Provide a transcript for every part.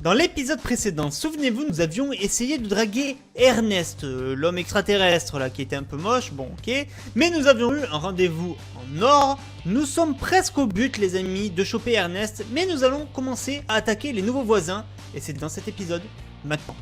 Dans l'épisode précédent, souvenez-vous, nous avions essayé de draguer Ernest, l'homme extraterrestre là qui était un peu moche, bon ok, mais nous avions eu un rendez-vous en or. Nous sommes presque au but les amis de choper Ernest, mais nous allons commencer à attaquer les nouveaux voisins, et c'est dans cet épisode maintenant.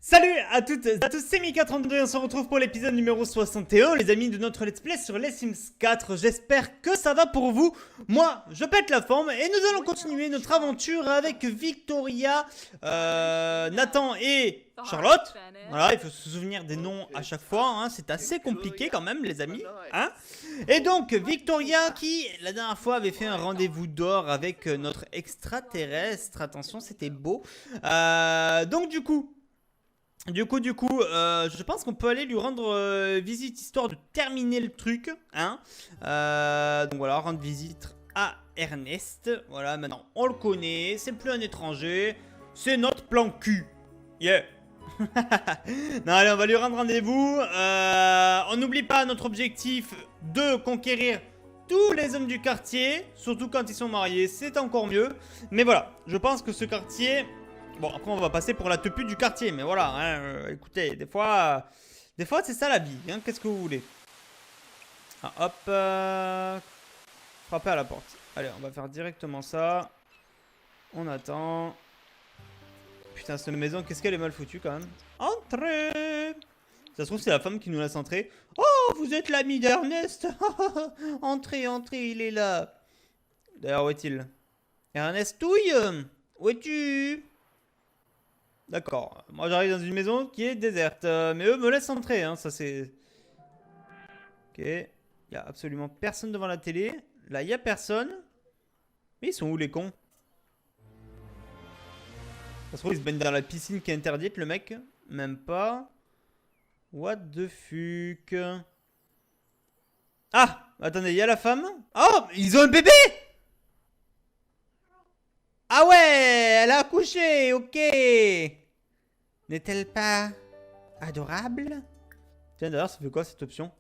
Salut à toutes et à tous, c'est Mika32 et on se retrouve pour l'épisode numéro 61 les amis de notre let's play sur les Sims 4. J'espère que ça va pour vous. Moi je pète la forme et nous allons continuer notre aventure avec Victoria, Nathan et Charlotte. Voilà, il faut se souvenir des noms à chaque fois, hein. C'est assez compliqué quand même les amis, hein. Et donc Victoria qui la dernière fois avait fait un rendez-vous d'or avec notre extraterrestre, attention c'était beau. Donc du coup, je pense qu'on peut aller lui rendre visite histoire de terminer le truc, hein. Donc voilà, rendre visite à Ernest. Voilà, maintenant on le connaît, c'est plus un étranger, c'est notre plan cul. Yeah. Non, allez, on va lui rendre rendez-vous. On n'oublie pas notre objectif de conquérir tous les hommes du quartier, surtout quand ils sont mariés, c'est encore mieux. Mais voilà, je pense que ce quartier... Bon, après, on va passer pour la tepu du quartier, mais voilà, hein, écoutez, des fois c'est ça la vie, hein, qu'est-ce que vous voulez. Ah, hop, frapper à la porte. Allez, on va faire directement ça. On attend. Putain, cette maison, qu'est-ce qu'elle est mal foutue, quand même. Entrez. Ça se trouve, c'est la femme qui nous laisse entrer. Oh, vous êtes l'ami d'Ernest. Entrez, entrez, il est là. D'ailleurs, où est-il? Ernest Touille, où es-tu? D'accord, moi j'arrive dans une maison qui est déserte, mais eux me laissent entrer, hein, ça c'est... Ok, il n'y a absolument personne devant la télé, là il n'y a personne. Mais ils sont où les cons? Ça se trouve ils se baignent dans la piscine qui est interdite le mec, même pas. What the fuck? Ah, attendez, il y a la femme. Oh, ils ont un bébé! Ah ouais, elle a accouché, ok. N'est-elle pas adorable? Tiens, d'ailleurs, ça fait quoi cette option?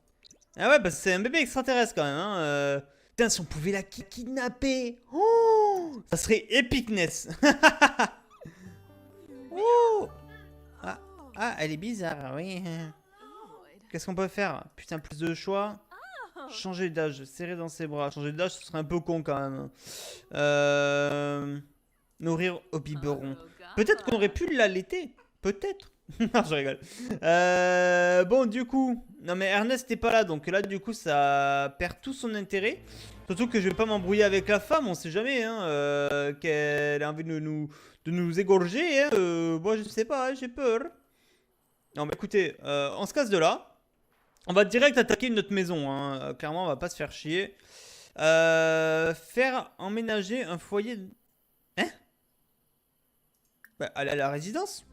Ah ouais, bah c'est un bébé extraterrestre quand même, hein. Putain, si on pouvait la kidnapper. Oh, ça serait epicness. Oh. Ah, elle est bizarre, oui. Qu'est-ce qu'on peut faire? Putain, plus de choix. Changer d'âge, serrer dans ses bras. Changer d'âge, ce serait un peu con quand même. Nourrir au biberon. Peut-être qu'on aurait pu l'allaiter. Peut-être. Non, je rigole. Bon, du coup... Non, mais Ernest n'est pas là. Donc là, du coup, ça perd tout son intérêt. Surtout que je vais pas m'embrouiller avec la femme. On sait jamais, hein. Qu'elle a envie de nous égorger, hein. Moi, je sais pas. J'ai peur. Non, mais écoutez, on se casse de là. On va direct attaquer notre maison, hein. Clairement, on va pas se faire chier. Faire emménager un foyer... Hein? Bah, aller à la résidence.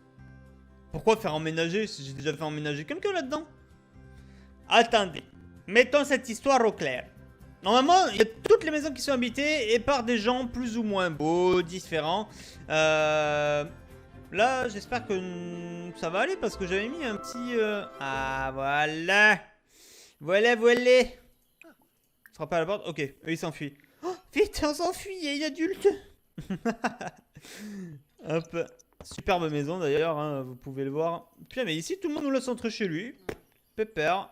Pourquoi faire emménager si j'ai déjà fait emménager quelqu'un là-dedans? Attendez, mettons cette histoire au clair. Normalement, il y a toutes les maisons qui sont habitées et par des gens plus ou moins beaux, différents. Là, j'espère que ça va aller parce que j'avais mis un petit... Ah, voilà. Voilà. Frapper à la porte. Ok, eux, ils s'enfuient. Oh, vite, on s'enfuit, il y a une adulte. Hop. Superbe maison d'ailleurs, hein, vous pouvez le voir. Putain, mais ici, tout le monde nous laisse entrer chez lui. Pépère.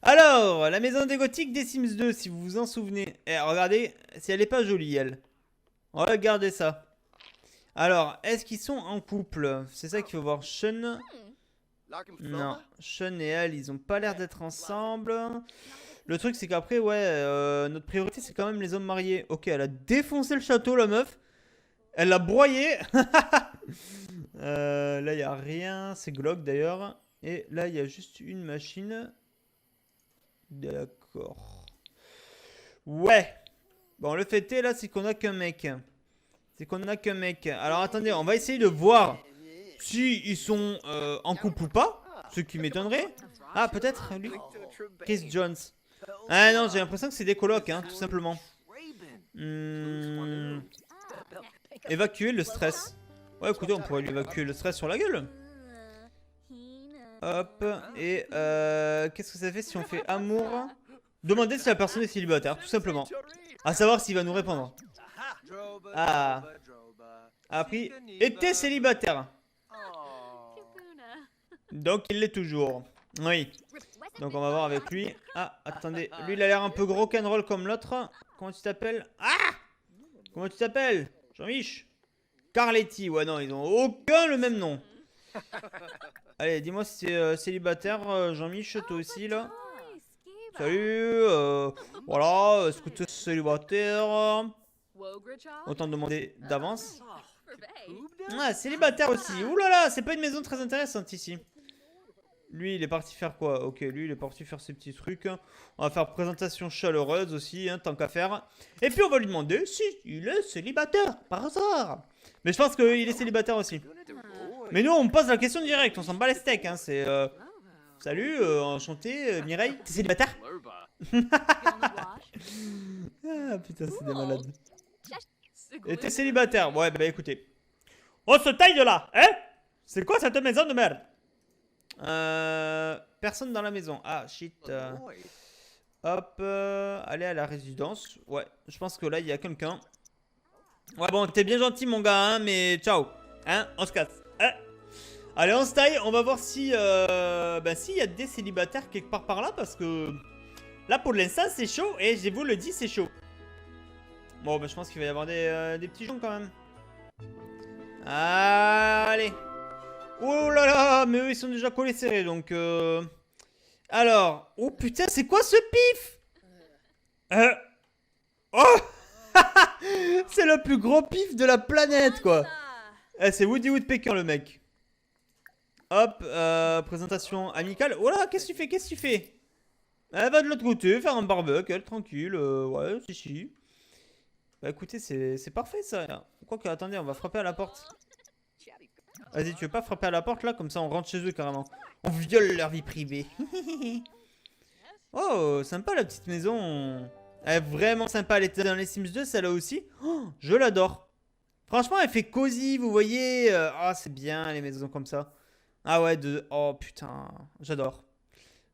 Alors, la maison des gothiques des Sims 2, si vous vous en souvenez. Eh, regardez, si elle est pas jolie, elle. Regardez ça. Alors, est-ce qu'ils sont en couple? C'est ça qu'il faut voir. Sean. Non, Sean et elle, ils ont pas l'air d'être ensemble. Le truc, c'est qu'après, ouais, notre priorité, c'est quand même les hommes mariés. Ok, elle a défoncé le château, la meuf. Elle l'a broyé. Là, il n'y a rien. C'est glauque d'ailleurs. Et là, il y a juste une machine. D'accord. Ouais. Bon, le fait est, là, c'est qu'on a qu'un mec. Alors, attendez, on va essayer de voir si ils sont en couple ou pas. Ce qui m'étonnerait. Ah, peut-être, lui. Chris Jones. Ah non, j'ai l'impression que c'est des colocs, hein, tout simplement. Évacuer le stress. Ouais, écoutez, on pourrait lui évacuer le stress sur la gueule. Hop. Et qu'est-ce que ça fait si on fait amour? Demandez si la personne est célibataire, tout simplement. À savoir s'il va nous répondre. Ah. Appris. Était célibataire. Donc il l'est toujours. Oui. Donc on va voir avec lui. Ah, attendez. Lui il a l'air un peu gros rock'n'roll comme l'autre. Comment tu t'appelles? Ah! Comment tu t'appelles? Jean-Mich? Carletti. Ouais, non, ils ont aucun le même nom. Allez, dis-moi si c'est célibataire, Jean-Mich, toi aussi là. Salut, voilà, est-ce que tu es célibataire? Autant demander d'avance. Ah, célibataire aussi. Ouh là là, c'est pas une maison très intéressante ici. Lui, il est parti faire quoi? Ok, lui, il est parti faire ses petits trucs. On va faire présentation chaleureuse aussi, hein, tant qu'à faire. Et puis, on va lui demander si il est célibataire, par hasard. Mais je pense qu'il est célibataire aussi. Mais nous, on me pose la question directe. On s'en bat les steaks. Hein, c'est salut, enchanté, Mireille. T'es célibataire? Ah putain, c'est des malades. Et t'es célibataire? Ouais, bah écoutez. On se taille de là, hein? C'est quoi cette maison de merde? Personne dans la maison. Ah shit. Hop, allez à la résidence. Ouais, je pense que là il y a quelqu'un. Ouais bon, t'es bien gentil mon gars, hein, mais ciao. Hein, on se casse. Hein, allez, on se taille. On va voir si s'il y a des célibataires quelque part par là, parce que là pour l'instant c'est chaud et je vous le dis, c'est chaud. Bon, bah je pense qu'il va y avoir des petits gens quand même. Allez. Oh là là, mais eux ils sont déjà collés serrés donc alors, oh putain, c'est quoi ce pif? Oh. C'est le plus gros pif de la planète quoi. C'est Woody Woodpecker le mec. Hop, présentation amicale. Oh là, qu'est-ce que tu fais? Qu'est-ce que tu fais? Elle va de l'autre côté faire un barbecue, elle, tranquille, ouais, si. Bah écoutez, c'est parfait ça. Quoique, attendez, on va frapper à la porte. Vas-y, tu veux pas frapper à la porte là? Comme ça on rentre chez eux carrément. On viole leur vie privée. Oh, sympa la petite maison. Elle est vraiment sympa. Elle était dans les Sims 2, celle-là aussi. Oh, je l'adore. Franchement, elle fait cosy, vous voyez. Ah, c'est bien les maisons comme ça. Ah ouais, oh putain, j'adore.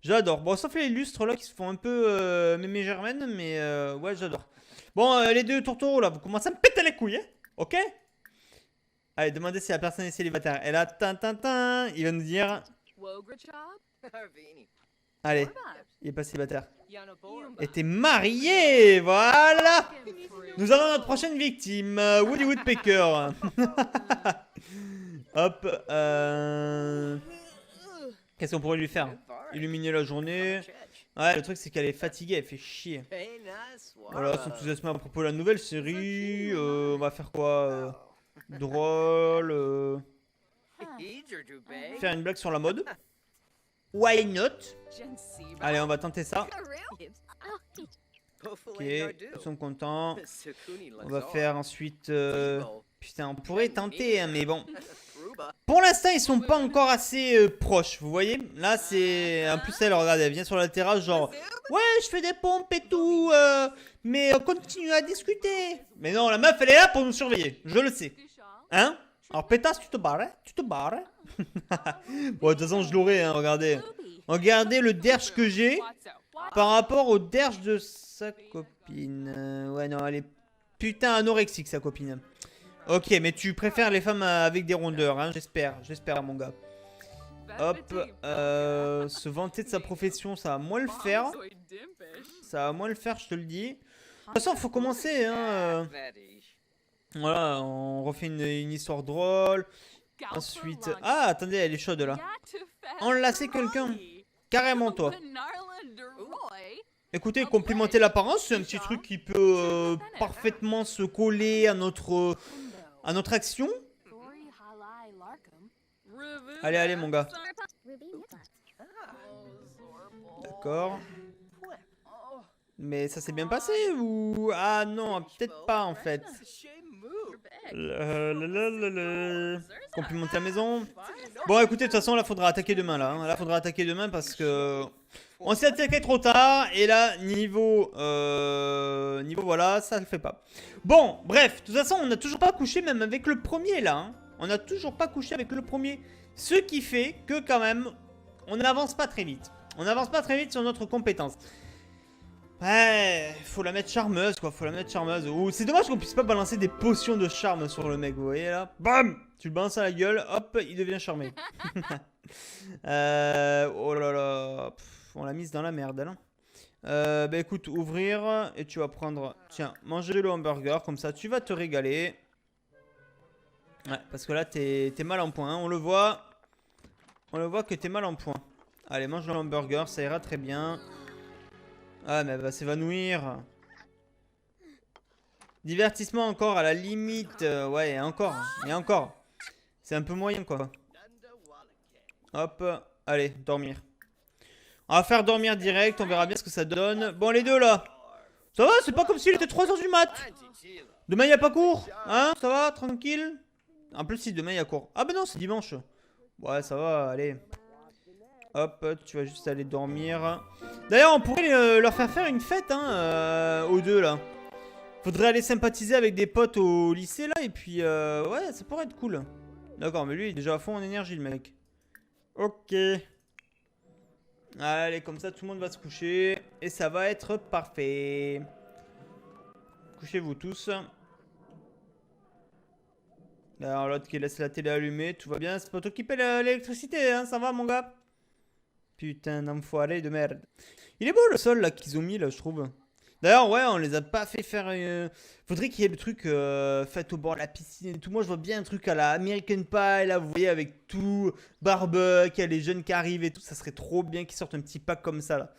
J'adore. Bon, sauf les lustres là qui se font un peu mémé germaine, mais ouais, j'adore. Bon, les deux tourtereaux là, vous commencez à me péter les couilles, hein? Ok? Allez, demandez si la personne est célibataire. Et là, il va nous dire. Allez, il est pas célibataire. Et t'es marié, voilà. Nous avons notre prochaine victime, Woody Woodpecker. Hop, qu'est-ce qu'on pourrait lui faire? Illuminer la journée. Ouais, le truc c'est qu'elle est fatiguée, elle fait chier. Voilà, s'enthousiasmer à propos de la nouvelle série. On va faire quoi? Drôle. Faire une blague sur la mode. Why not? Allez, on va tenter ça. Ok, ils sont contents. On va faire ensuite... Putain, on pourrait tenter, hein, mais bon. Pour l'instant, ils sont pas encore assez proches, vous voyez? Là, c'est... En plus, elle, regarde, elle vient sur la terrasse, genre... Ouais, je fais des pompes et tout, mais on continue à discuter. Mais non, la meuf, elle est là pour nous surveiller, je le sais. Hein? Alors, pétasse, tu te barres, hein? Tu te barres, hein? Bon, de toute façon, je l'aurai, hein, regardez. Regardez le derge que j'ai par rapport au derge de sa copine. Ouais, non, elle est putain anorexique, sa copine. Ok, mais tu préfères les femmes avec des rondeurs, hein, j'espère, mon gars. Hop, se vanter de sa profession, ça va moins le faire. Ça va moins le faire, je te le dis. De toute façon, faut commencer, hein. Voilà, on refait une histoire drôle. Ensuite... Ah, attendez, elle est chaude, là. Enlacer quelqu'un. Carrément, toi. Écoutez, complimenter l'apparence, c'est un petit truc qui peut parfaitement se coller à notre action. Allez, allez, mon gars. D'accord. Mais ça s'est bien passé ou... Ah non, peut-être pas en fait. Complimenter la maison. Bon, écoutez, de toute façon, là, faudra attaquer demain, là. Hein. Là, faudra attaquer demain parce que... On s'est attaqué trop tard. Et là, niveau voilà, ça le fait pas. Bon, bref. De toute façon, on n'a toujours pas couché même avec le premier, là. Hein. On n'a toujours pas couché avec le premier. Ce qui fait que, quand même... on n'avance pas très vite. On n'avance pas très vite sur notre compétence. Ouais, faut la mettre charmeuse, quoi. Faut la mettre charmeuse. Oh, c'est dommage qu'on puisse pas balancer des potions de charme sur le mec, vous voyez là. Bam! Tu le balances à la gueule, hop, il devient charmé. Oh là là. Pff, on l'a mise dans la merde, là. Bah écoute, ouvrir. Et tu vas prendre... Tiens, manger le hamburger, comme ça, tu vas te régaler. Ouais, parce que là, t'es mal en point, hein. On le voit. On le voit que t'es mal en point. Allez, mange le hamburger, ça ira très bien. Ah, mais elle va s'évanouir. Divertissement encore, à la limite. Ouais, encore. Et encore. C'est un peu moyen, quoi. Hop. Allez, dormir. On va faire dormir direct. On verra bien ce que ça donne. Bon, les deux, là. Ça va? C'est pas comme s'il était 3 h du mat. Demain, il n'y a pas cours. Hein? Ça va? Tranquille? En plus, si demain, il y a cours. Ah, bah non, c'est dimanche. Ouais, ça va. Allez. Hop, tu vas juste aller dormir. D'ailleurs, on pourrait leur faire une fête, hein, aux deux, là. Faudrait aller sympathiser avec des potes au lycée, là, et puis, ouais, ça pourrait être cool. D'accord, mais lui, il est déjà à fond en énergie, le mec. Ok. Allez, comme ça, tout le monde va se coucher, et ça va être parfait. Couchez-vous tous. Alors, l'autre qui laisse la télé allumée, tout va bien. C'est pas toi qui paie l'électricité, hein, ça va, mon gars? Putain d'enfoiré de merde. Il est beau le sol là qu'ils ont mis là, je trouve. D'ailleurs, ouais, on les a pas fait faire. Faudrait qu'il y ait le truc fait au bord de la piscine et tout. Moi, je vois bien un truc à la American Pie là, vous voyez, avec tout barbecue, il y a les jeunes qui arrivent et tout. Ça serait trop bien qu'ils sortent un petit pack comme ça là.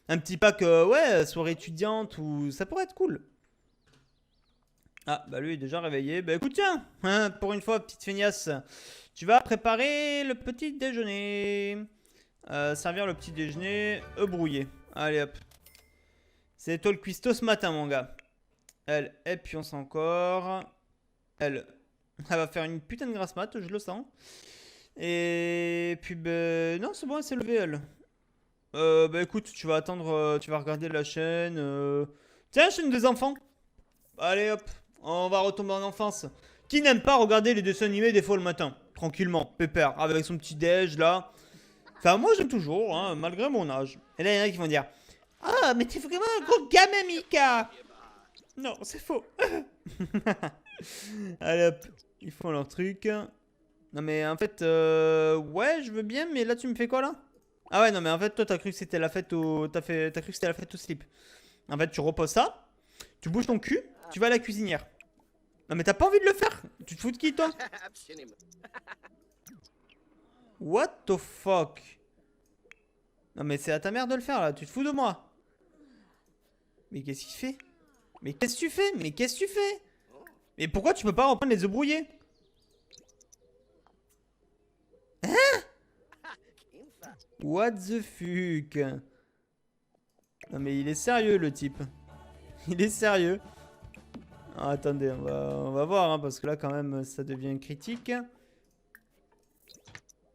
Un petit pack, ouais, soirée étudiante ou. Ça pourrait être cool. Ah, bah lui est déjà réveillé. Bah écoute, tiens, hein, pour une fois, petite feignasse, tu vas préparer le petit déjeuner. Servir le petit déjeuner, brouillé. Allez hop. C'est toi le cuistot ce matin, mon gars. Elle, et puis on sent encore. Elle va faire une putain de grasse mat, je le sens. Et puis, ben, non, c'est bon, elle s'est levée, elle. Bah écoute, tu vas attendre, tu vas regarder la chaîne. Tiens, chaîne des enfants. Allez hop, on va retomber en enfance. Qui n'aime pas regarder les dessins animés des fois le matin? Tranquillement, pépère, avec son petit déj là. Enfin, moi j'aime toujours, hein, malgré mon âge. Et là, il y en a qui vont dire: ah, mais t'es vraiment un gros gamin, Mika. Non, c'est faux. Allez hop, ils font leur truc. Non, mais en fait, ouais, je veux bien, mais là, tu me fais quoi là? Ah, ouais, non, mais en fait, toi, t'as cru que c'était la fête au. T'as cru que c'était la fête au slip. En fait, tu reposes ça, tu bouges ton cul, tu vas à la cuisinière. Non, mais t'as pas envie de le faire? Tu te fous de qui, toi? What the fuck? Non mais c'est à ta mère de le faire là, tu te fous de moi? Mais qu'est-ce qu'il fait? Mais qu'est-ce que tu fais? Mais qu'est-ce que tu fais? Mais pourquoi tu peux pas reprendre les œufs brouillés? Hein? What the fuck? Non mais il est sérieux le type. Il est sérieux. Ah, attendez, on va voir hein, parce que là quand même ça devient critique.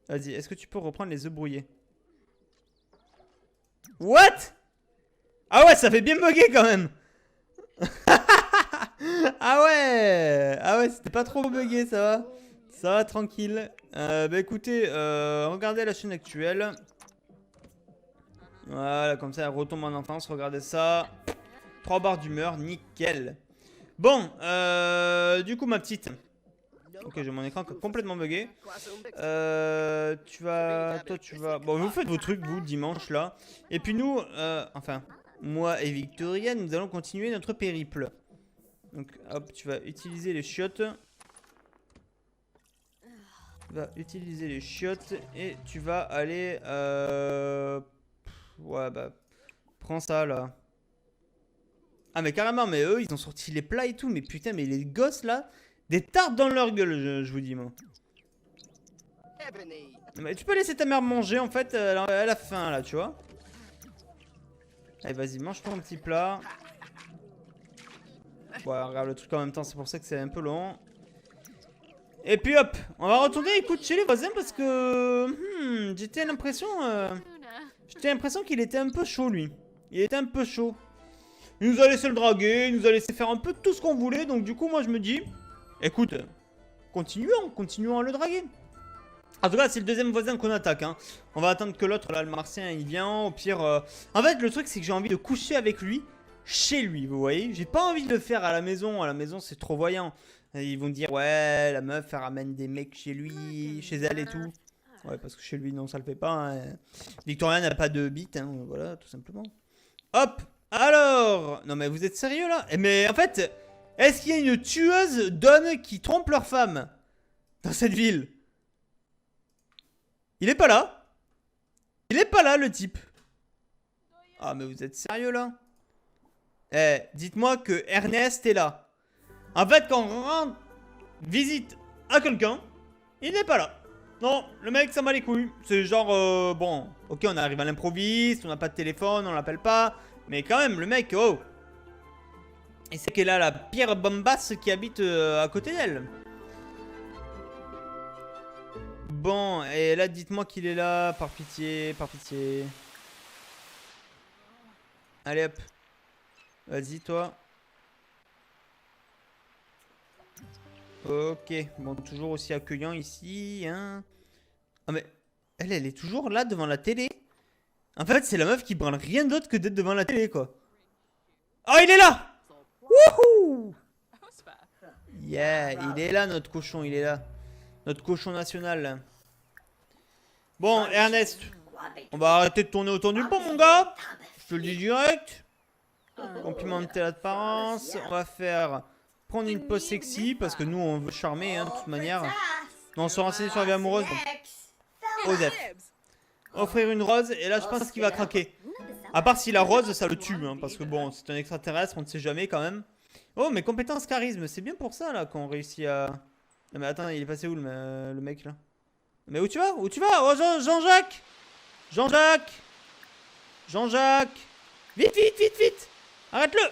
Vas-y, est-ce que tu peux reprendre les œufs brouillés? What? Ah ouais, ça fait bien bugger quand même. Ah ouais. Ah ouais, c'était pas trop bugué, ça va. Ça va, tranquille. Bah écoutez, regardez la chaîne actuelle. Voilà, comme ça elle retombe en enfance, regardez ça. 3 barres d'humeur, nickel. Bon, du coup ma petite. Ok, j'ai mon écran complètement bugué. Tu vas... Toi, tu vas... Bon, vous faites vos trucs, vous, dimanche, là. Et puis nous, enfin, moi et Victoria, nous allons continuer notre périple. Donc, hop, tu vas utiliser les chiottes. Tu vas utiliser les chiottes et tu vas aller... Ouais, bah... Prends ça, là. Ah, mais carrément, mais eux, ils ont sorti les plats et tout. Mais putain, mais les gosses, là... Des tartes dans leur gueule, je vous dis, moi. Mais tu peux laisser ta mère manger, en fait, elle a faim, là, tu vois. Allez, vas-y, mange ton petit plat. Ouais, regarde le truc en même temps, c'est pour ça que c'est un peu long. Et puis, hop, on va retourner, écoute, chez les voisins, parce que... j'étais l'impression qu'il était un peu chaud, lui. Il était un peu chaud. Il nous a laissé le draguer, il nous a laissé faire un peu tout ce qu'on voulait, donc du coup, moi, je me dis... Écoute, continuons à le draguer. En tout cas, c'est le deuxième voisin qu'on attaque. Hein. On va attendre que l'autre, là, le martien, il vient. Au pire. En fait, le truc, c'est que j'ai envie de coucher avec lui. Chez lui, vous voyez. J'ai pas envie de le faire à la maison. À la maison, c'est trop voyant. Et ils vont dire, ouais, la meuf, elle ramène des mecs chez lui, chez elle et tout. Ouais, parce que chez lui, non, ça le fait pas. Hein. Victoria n'a pas de bite, hein, voilà, tout simplement. Hop. Alors. Non, mais vous êtes sérieux, là? Mais en fait, est-ce qu'il y a une tueuse d'hommes qui trompe leur femme dans cette ville? Il est pas là. Il est pas là, le type. Ah, mais vous êtes sérieux, là? Eh, dites-moi que Ernest est là. En fait, quand on rend visite à quelqu'un, il n'est pas là. Non, le mec, ça m'a les couilles. C'est genre, bon, ok, on arrive à l'improviste, on n'a pas de téléphone, on l'appelle pas. Mais quand même, le mec, oh. Et c'est qu'elle a la pire bombasse qui habite à côté d'elle. Bon, et là, dites-moi qu'il est là, par pitié, par pitié. Allez, hop. Vas-y, toi. Ok, bon, toujours aussi accueillant ici, hein. Ah, mais elle est toujours là devant la télé. En fait, c'est la meuf qui branle rien d'autre que d'être devant la télé, quoi. Oh, il est là! Wouhou! Yeah, il est là, notre cochon, il est là. Notre cochon national, là. Bon, Ernest, on va arrêter de tourner autour du pot, mon gars. Je te le dis direct. Complimenter l'apparence. On va faire prendre une pose sexy parce que nous, on veut charmer, hein, de toute manière. Non, on se renseigner sur la vie amoureuse. Osef. Offrir une rose, et là, je pense qu'il va craquer. À part si la rose, ça le tue, hein, parce que bon, c'est un extraterrestre, on ne sait jamais quand même. Oh, mais compétence charisme, c'est bien pour ça, là, qu'on réussit à... Non, mais attends, il est passé où, le mec, là? Mais où tu vas? Où tu vas? Oh, Jean-Jacques! Jean-Jacques! Jean-Jacques! Vite, vite, vite, vite! Arrête-le!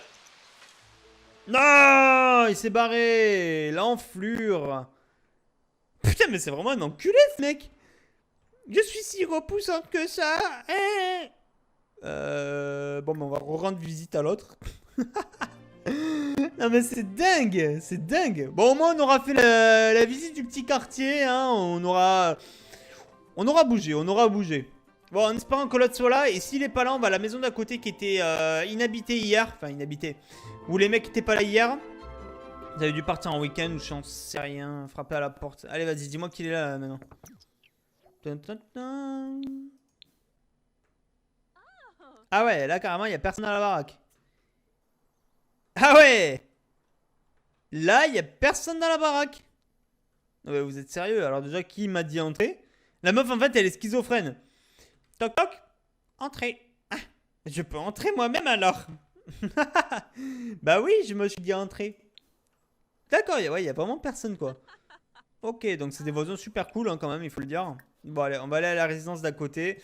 Non! Il s'est barré! L'enflure! Putain, mais c'est vraiment un enculé, ce mec! Je suis si repoussante que ça! Bon, mais on va rendre visite à l'autre. Non, mais c'est dingue! C'est dingue! Bon, au moins, on aura fait la visite du petit quartier, hein. On aura bougé, on aura bougé. Bon, en espérant que l'autre soit là. Et s'il est pas là, on va à la maison d'à côté qui était inhabitée hier. Enfin, inhabitée. Où les mecs étaient pas là hier. Vous avez dû partir en week-end ou j'en sais rien. Frapper à la porte. Allez, vas-y, dis-moi qu'il est là maintenant. Ah ouais, là carrément, il n'y a personne à la baraque. Ah ouais! Là, il n'y a personne dans la baraque. Non, mais vous êtes sérieux? Alors déjà, qui m'a dit entrer? La meuf, en fait, elle est schizophrène. Toc toc. Entrez. Ah, je peux entrer moi-même alors. Bah oui, je me suis dit entrer. D'accord, ouais, il y a vraiment personne, quoi. Ok, donc c'est des voisins super cool, hein, quand même, il faut le dire. Bon, allez, on va aller à la résidence d'à côté.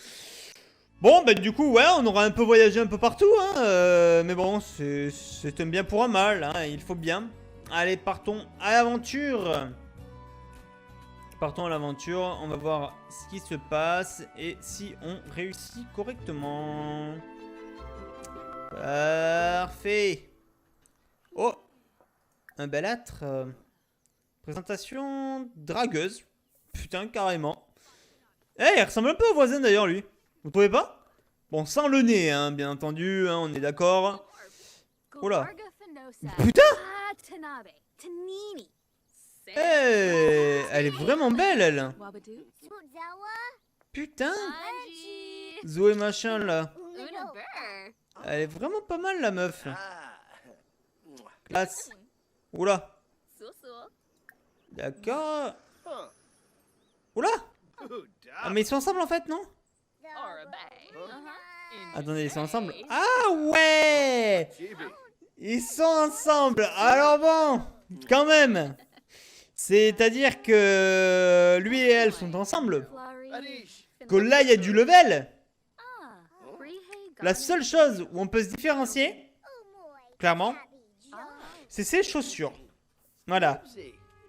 Bon, bah du coup, ouais, on aura un peu voyagé un peu partout, hein. Mais bon, c'est un bien pour un mal, hein, il faut bien. Allez, partons à l'aventure. Partons à l'aventure, on va voir ce qui se passe et si on réussit correctement. Parfait. Oh, un bel âtre. Présentation dragueuse. Putain, carrément. Eh, il ressemble un peu au voisin d'ailleurs, lui. Vous trouvez pas? Bon, sans le nez, hein, bien entendu, hein, on est d'accord. Oula. Putain! Eh, elle est vraiment belle, elle. Putain. Zoé machin, là. Elle est vraiment pas mal, la meuf. Classe. Oula. D'accord. Oula. Ah, mais ils sont ensemble, en fait, non? Attendez, ils sont ensemble. Ah ouais! Ils sont ensemble. Alors bon, quand même. C'est-à-dire que lui et elle sont ensemble. Que là, il y a du level. La seule chose où on peut se différencier, clairement, c'est ses chaussures. Voilà.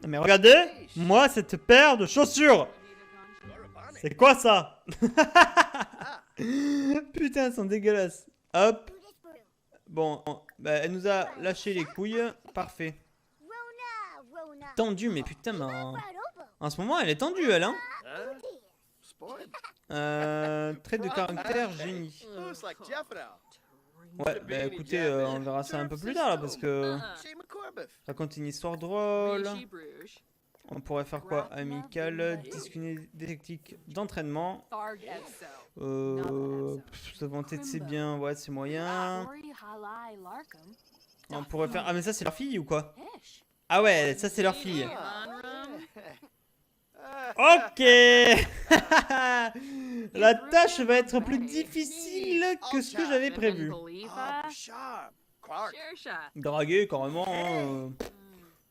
Mais regardez, moi, cette paire de chaussures. C'est quoi ça? Putain, elles sont dégueulasses. Hop. Bon, bah, elle nous a lâché les couilles. Parfait. Tendue, mais putain, mais en ce moment, elle est tendue, elle, hein. Trait de caractère, génie. Ouais, bah écoutez, on verra ça un peu plus tard là parce que raconte une histoire drôle. On pourrait faire quoi? Amical, disque didactique d'entraînement. Se vanter de ses biens, ouais, c'est moyen. On pourrait faire. Ah, mais ça, c'est leur fille ou quoi? Ah, ouais, ça, c'est leur fille. Ok. La tâche va être plus difficile que ce que j'avais prévu. Draguer, carrément. Hein.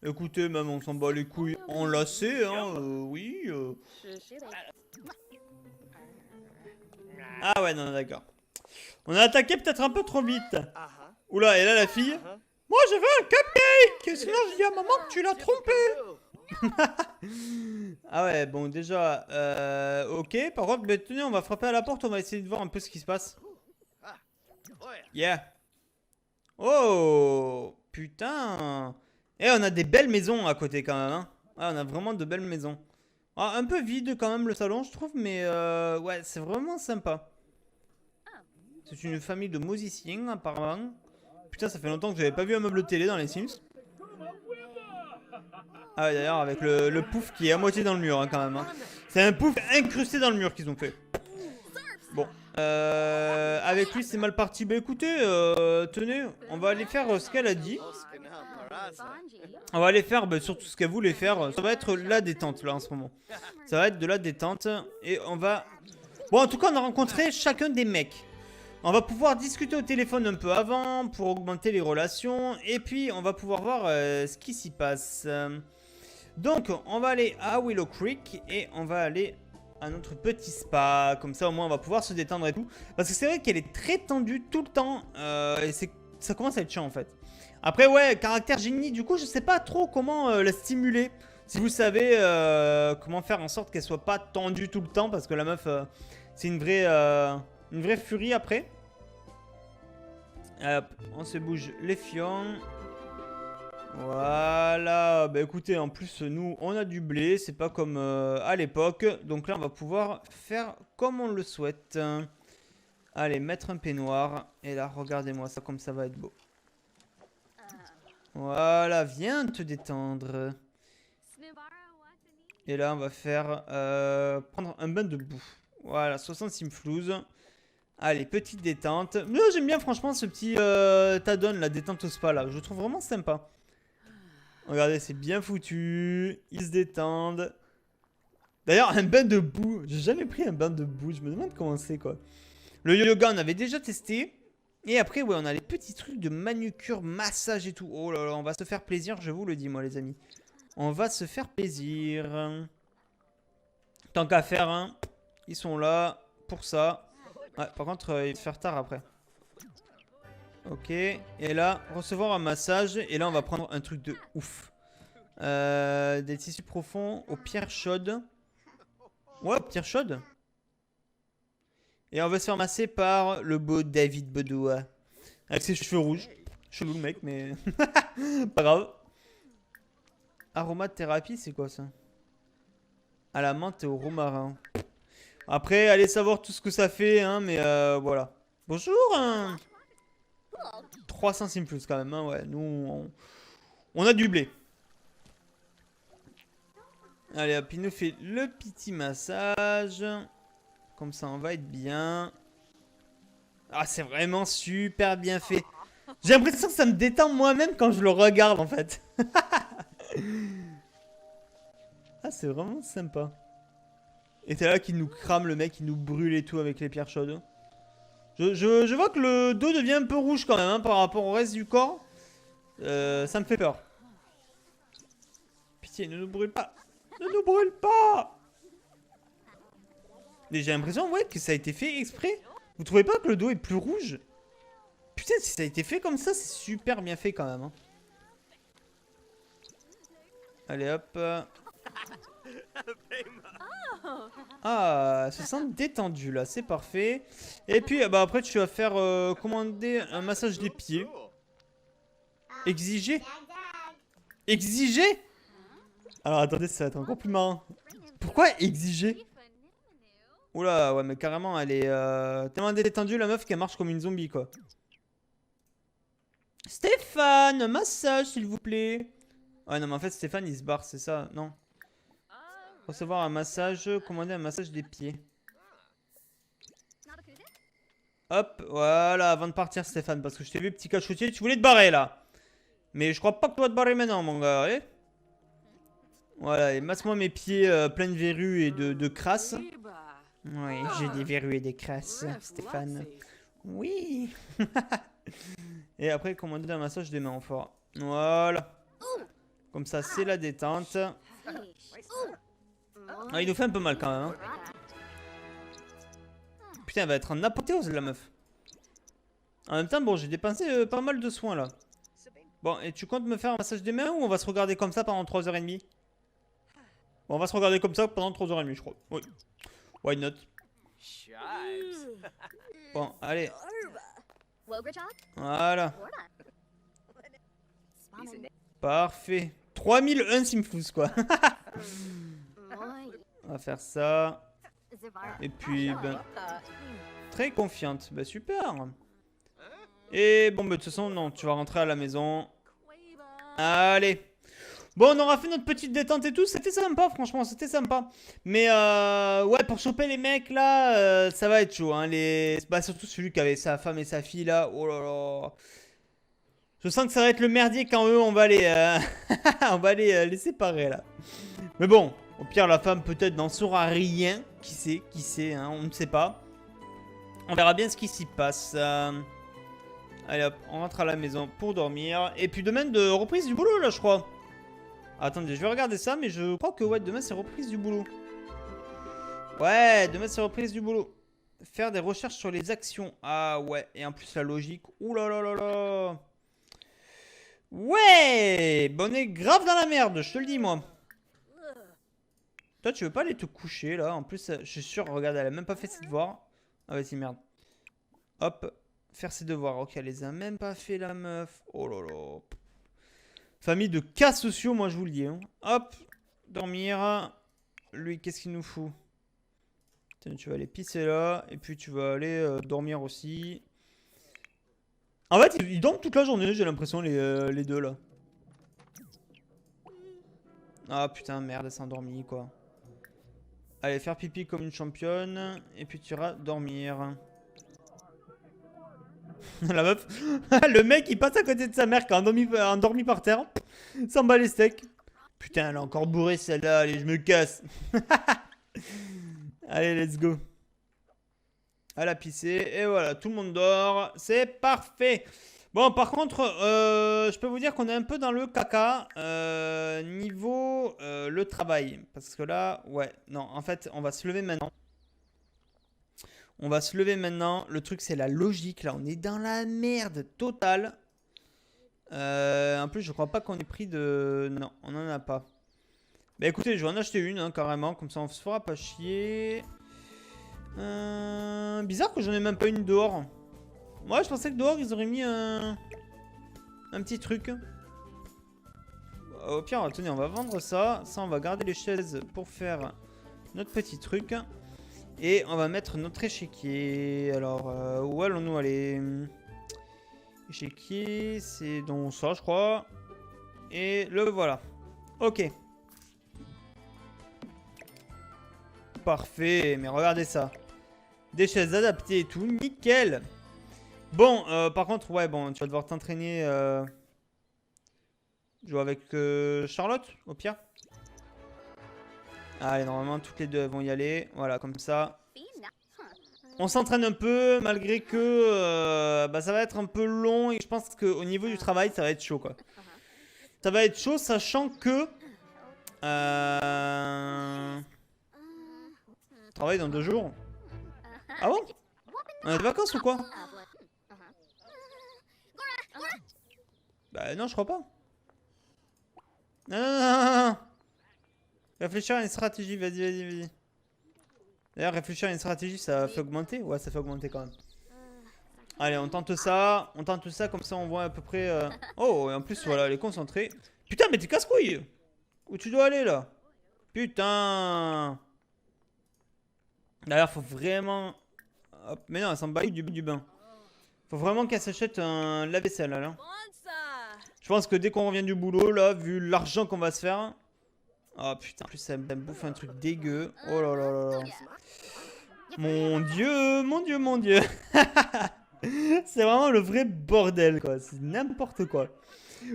Écoutez, même on s'en bat les couilles enlacés, hein, oui. Ah ouais, non, d'accord. On a attaqué peut-être un peu trop vite. Oula, et là la fille. Moi je veux un cupcake. Sinon je dis à maman que tu l'as trompé. Ah ouais, bon déjà, ok. Par contre, bah, tenez, on va frapper à la porte, on va essayer de voir un peu ce qui se passe. Yeah. Oh, putain. Et on a des belles maisons à côté quand même, hein. Ouais, on a vraiment de belles maisons. Ah, un peu vide quand même le salon, je trouve, mais ouais, c'est vraiment sympa. C'est une famille de musiciens, apparemment. Putain, ça fait longtemps que j'avais pas vu un meuble télé dans les Sims. Ah ouais, d'ailleurs, avec le pouf qui est à moitié dans le mur, hein, quand même. Hein. C'est un pouf incrusté dans le mur qu'ils ont fait. Bon. Avec lui, c'est mal parti. Bah écoutez, tenez, on va aller faire ce qu'elle a dit. On va aller faire surtout ce qu'elle voulait faire. Ça va être la détente, là, en ce moment. Ça va être de la détente. Et on va... Bon, en tout cas, on a rencontré chacun des mecs. On va pouvoir discuter au téléphone un peu avant pour augmenter les relations. Et puis, on va pouvoir voir ce qui s'y passe. Donc, on va aller à Willow Creek et on va aller à notre petit spa. Comme ça, au moins, on va pouvoir se détendre et tout. Parce que c'est vrai qu'elle est très tendue tout le temps. Et ça commence à être chiant, en fait. Après, ouais, caractère génie, du coup, je sais pas trop comment la stimuler. Si vous savez comment faire en sorte qu'elle soit pas tendue tout le temps. Parce que la meuf, c'est une vraie furie après. Hop, on se bouge les fions. Voilà, bah écoutez, en plus nous on a du blé, c'est pas comme à l'époque. Donc là on va pouvoir faire comme on le souhaite. Allez, mettre un peignoir. Et là, regardez-moi ça comme ça va être beau. Voilà, viens te détendre. Et là on va faire prendre un bain de boue. Voilà, 60 simflouz. Allez, petite détente. Mais j'aime bien franchement ce petit Tadon, la détente au spa là. Je le trouve vraiment sympa. Regardez, c'est bien foutu. Ils se détendent. D'ailleurs, un bain de boue. J'ai jamais pris un bain de boue. Je me demande comment c'est quoi. Le yoga, on avait déjà testé. Et après, ouais, on a les petits trucs de manucure, massage et tout. Oh là là, on va se faire plaisir, je vous le dis, moi, les amis. On va se faire plaisir. Tant qu'à faire, hein. Ils sont là pour ça. Ouais, par contre, il va faire tard après. Ok. Et là, recevoir un massage. Et là, on va prendre un truc de ouf. Des tissus profonds aux pierres chaudes. Ouais, pierres chaudes. Et on va se faire masser par le beau David Bedoua. Avec ses cheveux rouges. Chelou le mec, mais... pas grave. Aromathérapie, c'est quoi ça? À la menthe et au romarin. Après, allez savoir tout ce que ça fait, hein, mais voilà. Bonjour hein. 300 simplus quand même, hein, ouais. Nous, on a du blé. Allez hop, il nous fait le petit massage. Comme ça, on va être bien. Ah, c'est vraiment super bien fait. J'ai l'impression que ça me détend moi-même quand je le regarde, en fait. Ah, c'est vraiment sympa. Et c'est là qu'il nous crame, le mec, il nous brûle et tout avec les pierres chaudes. Je vois que le dos devient un peu rouge quand même, hein, par rapport au reste du corps. Ça me fait peur. Pitié, ne nous brûle pas. Ne nous brûle pas. Mais j'ai l'impression, ouais, que ça a été fait exprès. Vous trouvez pas que le dos est plus rouge? Putain, si ça a été fait comme ça, c'est super bien fait quand même. Hein. Allez hop. Ah, elle se sent détendue là, c'est parfait. Et puis, bah après, tu vas faire commander un massage des pieds. Exiger? Exiger? Alors attendez, ça va être encore plus marrant. Pourquoi exiger? Oula, ouais, mais carrément, elle est tellement détendue, la meuf, qu'elle marche comme une zombie, quoi. Stéphane, massage, s'il vous plaît. Ouais, non, mais en fait, Stéphane, il se barre, c'est ça, non. Recevoir un massage, commander un massage des pieds. Hop, voilà, avant de partir, Stéphane, parce que je t'ai vu, petit cachotier, tu voulais te barrer, là. Mais je crois pas que tu vas te barrer maintenant, mon gars, allez. Voilà, et masse-moi mes pieds pleins de verrues et de crasse. Oui, j'ai des verrues et des crasses, Stéphane. Oui. Et après, commander un massage des mains en fort. Voilà. Comme ça, c'est la détente. Ah, il nous fait un peu mal quand même. Hein. Putain, elle va être en apothéose, la meuf. En même temps, bon, j'ai dépensé pas mal de soins, là. Bon, et tu comptes me faire un massage des mains ou on va se regarder comme ça pendant 3h30? Bon, on va se regarder comme ça pendant 3h30, je crois. Oui. Why not? Bon, allez. Voilà. Parfait. 3001 Simfous, quoi. On va faire ça. Et puis, ben... Très confiante. Ben, super. Et bon, ben, de toute façon, non, tu vas rentrer à la maison. Allez. Bon, on aura fait notre petite détente et tout. C'était sympa, franchement, c'était sympa. Mais, ouais, pour choper les mecs, là, ça va être chaud. Hein, bah, surtout celui qui avait sa femme et sa fille, là. Oh là là. Je sens que ça va être le merdier quand eux, on va les, on va les séparer, là. Mais bon, au pire, la femme, peut-être, n'en saura rien. Qui sait, hein, on ne sait pas. On verra bien ce qui s'y passe. Allez, hop, on rentre à la maison pour dormir. Et puis demain, de reprise du boulot, là, je crois. Attendez, je vais regarder ça, mais je crois que ouais, demain c'est reprise du boulot. Ouais, demain c'est reprise du boulot. Faire des recherches sur les actions. Ah ouais, et en plus la logique. Ouh là là là là. Ouais, bon, on est grave dans la merde, je te le dis moi. Toi, tu veux pas aller te coucher là? En plus, je suis sûr, regarde, elle a même pas fait ses devoirs. Ah vas-y, merde. Hop, faire ses devoirs. Ok, elle les a même pas fait la meuf. Oh là là. Famille de cas sociaux, moi je vous le dis. Hein. Hop, dormir. Lui, qu'est-ce qu'il nous fout? Tiens, tu vas aller pisser là. Et puis tu vas aller dormir aussi. En fait, ils dorment toute la journée, j'ai l'impression, les deux là. Ah putain, merde, elle s'est endormie quoi. Allez, faire pipi comme une championne. Et puis tu iras dormir. La meuf, le mec il passe à côté de sa mère qui a endormi par terre. S'en bat les steaks. Putain, elle a encore bourré celle-là. Allez, je me casse. Allez, let's go. Elle a pissé. Et voilà, tout le monde dort. C'est parfait. Bon, par contre, je peux vous dire qu'on est un peu dans le caca niveau le travail. Parce que là, ouais, non, en fait, on va se lever maintenant. On va se lever maintenant. Le truc, c'est la logique. Là, on est dans la merde totale. En plus, je crois pas qu'on ait pris de... Non, on n'en a pas. Bah écoutez, je vais en acheter une, hein, carrément. Comme ça, on se fera pas chier. Bizarre que j'en ai même pas une dehors. Moi, je pensais que dehors, ils auraient mis un petit truc. Au pire, tenez, on va vendre ça. Ça, on va garder les chaises pour faire notre petit truc. Et on va mettre notre échiquier. Alors, où allons-nous aller? Échiquier, c'est dans ça, je crois. Et le voilà. Ok. Parfait, mais regardez ça. Des chaises adaptées et tout, nickel. Bon, par contre, ouais, bon, tu vas devoir t'entraîner. Jouer avec Charlotte, au pire. Allez, normalement, toutes les deux vont y aller. Voilà, comme ça. On s'entraîne un peu, malgré que bah, ça va être un peu long. Et je pense qu'au niveau du travail, ça va être chaud, quoi. Ça va être chaud, sachant que... Travail dans 2 jours. Ah bon? On a des vacances ou quoi? Bah non, je crois pas. Non, non, non, non, non. Réfléchir à une stratégie, vas-y, vas-y, vas-y. D'ailleurs, réfléchir à une stratégie, ça fait augmenter? Ouais, ça fait augmenter quand même. Allez, on tente ça, comme ça on voit à peu près... Oh, et en plus, voilà, elle est concentrée. Putain, mais t'es casse-couille! Où tu dois aller, là? Putain! D'ailleurs, faut vraiment... Hop, mais non, elle s'en bat du bain. Faut vraiment qu'elle s'achète un lave-vaisselle, là. Je pense que dès qu'on revient du boulot, là, vu l'argent qu'on va se faire... Oh putain, en plus ça me bouffe un truc dégueu. Oh là là là là. Mon dieu, mon dieu, mon dieu. C'est vraiment le vrai bordel, quoi. C'est n'importe quoi.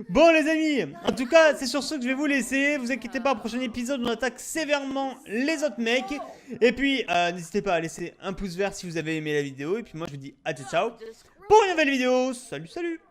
Bon les amis, en tout cas c'est sur ce que je vais vous laisser. Vous inquiétez pas, au prochain épisode on attaque sévèrement les autres mecs. Et puis n'hésitez pas à laisser un pouce vert si vous avez aimé la vidéo. Et puis moi je vous dis à ciao ciao pour une nouvelle vidéo. Salut salut.